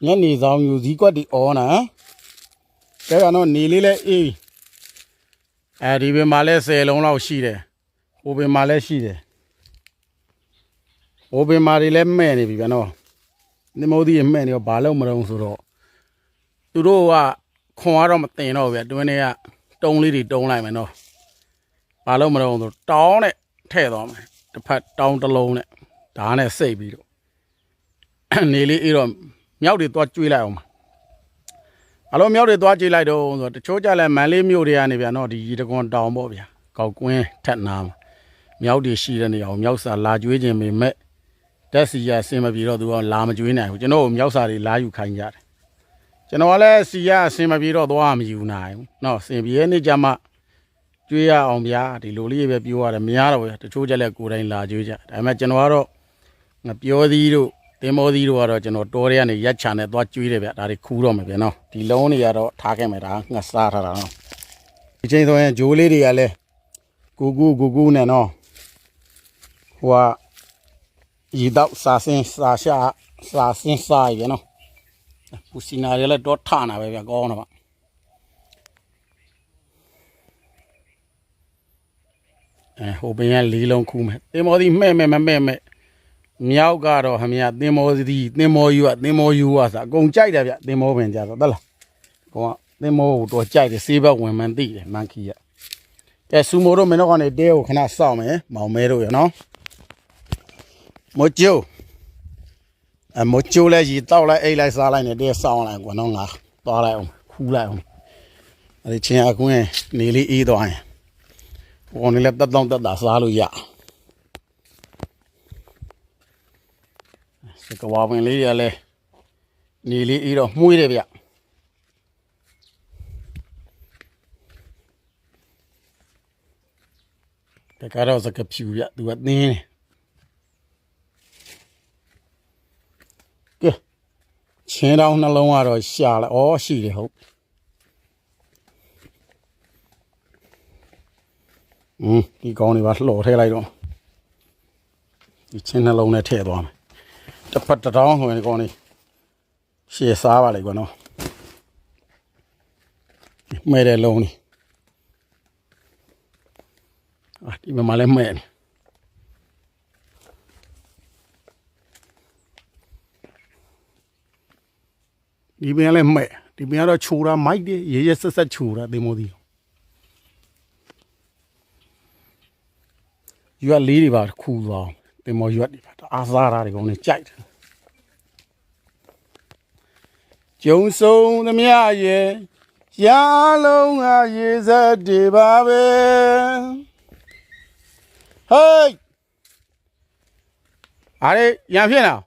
ညနေဆောင်ယူစည်းကွက်ဒီအောနာတဲ့ကတော့နေလေးလဲအေးဒီဘက်မှာလဲ10လုံးလောက်ရှိတယ်ဟိုဘက်မှာလဲရှိတယ်ဟိုဘက်မှာတွေလဲမဲ့နေပြီဗျာနော်နေမိုးဒီမဲ့နေတော့ဘာလို့မတော့ဆိုတော့သူတို့ကခွန်ကတော့မတင်တော့ဗျာတွင်းတွေကတုံးလေးတွေတုံးလိုက်မယ်နော်ဘာလို့မတော့ဆိုတောင်းနဲ့ထည့်သွားမယ်တစ်ဖက်တောင်းတစ်လုံးနဲ့ဓာတ်နဲ့စိတ်ပြီးတော့နေလေးအေးတော့မြောက်တွေသွားကျွေးလိုက်အောင်အလုံးမြောက်တွေသွားကျွေးလိုက်တော့ဆိုတချို့ကြလဲမန်လေးမြို့တွေကနေဗျာနော်ဒီရီတကွန်တောင်ပေါ့ဗျာကောက်ကွင်းထက်နာမှာမြောက်တွေရှိတဲ့နေအောင်မြောက်စာလာကျွေးခြင်းပေမဲ့တက်စီရအစင်မပြေတော့သူကလာမကျွေးနိုင်ဘူးကျွန်တော်မြောက်စာတွေလာယူခိုင်းကြတယ်ကျွန်တော်ကလည်းစီရအစင်မပြေတော့သွားမယူနိုင်ဘူးနော်စင်ပြေနေကြမှာကျွေးရအောင်ဗျာဒီလိုလေးပဲပြောရတယ်မရတော့ဘူးတချို့ကြလဲကိုယ်တိုင်လာကျွေးကြဒါပေမဲ့ကျွန်တော်ကတော့ငါပြောသည်တို့တင်မောသည်တို့ကတော့ကျွန်တော်တောထဲကနေရက်ချာနဲ့သွားကျွေးတယ်ဗျဒါတွေခူးတော့မယ်ဗျနော်ဒီလုံးတွေကတော့ထားခဲ့မယ်ဒါငါစားထားတာနော်ဒီချိန်ဆိုရင်ဂျိုးလေးတွေကလည်းကူကူနဲ့နော်ဟိုကရီတော့စာစင်းစာရှာစာစင်းစာရနော်ပူစီနာတွေလည်းတော့ထားနာပဲဗျကောင်းတော့ဟိုပင်ကလေးလုံးခူးမယ်တင်မောသည်မဲ့မြောက်ကတော့ဟမြသင်္ဘောစီသင်္ဘောယူอ่ะဆိုအကုန်ကြိုက်တယ်ဗျသင်္ဘောပင်ကြတော့တက်လားကောင်ကသင်္ဘောကိုတော့ကြိုက်တယ်စေးဘက်ဝင်မှန်းသိတယ်မန်ခီကကဲဆူမိုတို့မင်းတို့ကနေတဲကိုခဏစောင့်မယ်မောင်မဲတို့ရနော်မို့ကျိုးမို့ကျိုးလဲရီတောက်လိုက်အိတ်လိုက်စားလိုက်နေတဲစောင့်လိုက်ကွာနော်ငါသွားလိုက်အောင်ခူးလိုက်အောင်အဲဒီချင်းအကွင်းနေလေးအေးသွားရင်ဟိုနေလဲတက်တာစားလို့ရကဘာဝင်လေးရလဲနေလေးအေးတော့မှုေးတယ်ဗျတကတော့စကဖြူဗျသူကသင်းကဲချင်းတောင်းနှလုံးကတော့ရှာလဲဩရှိတယ်ဟုတ်ဒီကောင်းတွေပါလှော်ထဲလိုက်တော့ဒီချင်းနှလုံးနဲ့ထည့်သွားမယ်တစ်ဖက်တောင်းဝင်ကောင်းနေရှေ့စားပါလိုက်ကွာနော်မဲတဲ့လုံးနေဒီမှာလည်းမဲနေဒီပြန်လည်းမဲဒီပြန်တော့ခြူတာမိုက်တယ်ရေဆက်ခြူတာဒီမို့ဒီရွက်လေးတွေပါခူသွားတင်မော်ရွက်တွေပါအားစားတာတွေကောင်းနေကြိုက်တယ်ကျုံဆုံးသမျှရဲ့ရာလုံးကရေစက်တွေပါပဲဟေးအားရရံဖြစ်လား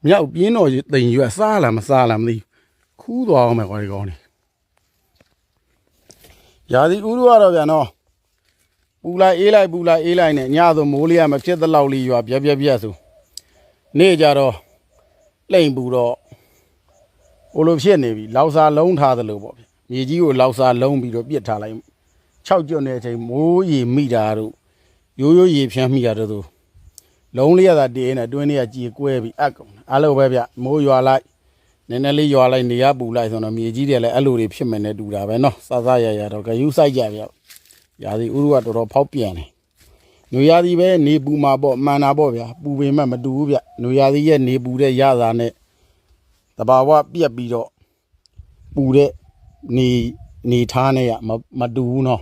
မြောက်ပြင်းတော်တိမ်ရွက်စားလားမစားလားမသိခူးသွားအောင်မယ်ကွာဒီကောင်းနေရာသီဥတုကတော့ဗျာနော်ပူလိုက်အေးလိုက်နဲ့ညဆိုမိုးလေးကမဖြစ်တဲ့လောက်လေးရွာပြက်ဆိုနေ့ကြတော့လိမ့်ပူတော့ဟိုလိုဖြစ်နေပြီလောက်စာလုံးထားသလိုပေါ့ဗျမြေကြီးကိုလောက်စာလုံးပြီးတော့ပြစ်ထားလိုက်6ကျွတ်နေတဲ့အချိန်မိုးရေမိတာတို့ရိုးရေဖြန်းမိတာတို့လုံးလေးရတာတည်နေတွင်းလေးကကြေကွဲပြီးအကုန်အဲ့လိုပဲဗျမိုးရွာလိုက်နည်းနည်းလေးရွာလိုက်နေရပူလိုက်ဆိုတော့မြေကြီးတွေလည်းအဲ့လိုတွေဖြစ်မယ်နဲ့တူတာပဲနော်စရတော့ဂယူးဆိုင်ကြဗျရာသီဥတုကတော်တော်ဖောက်ပြန်တယ်နွေရာသီပဲနေပူမှာပေါ့မှန်တာပေါ့ဗျာပူပေမဲ့မတူဘူးဗျနွေရာသီရဲ့နေပူတဲ့ရတာနဲ့တဘာဝပြက်ပြီးတော့ပူတဲ့နေထားနဲ့မတူဘူးနော်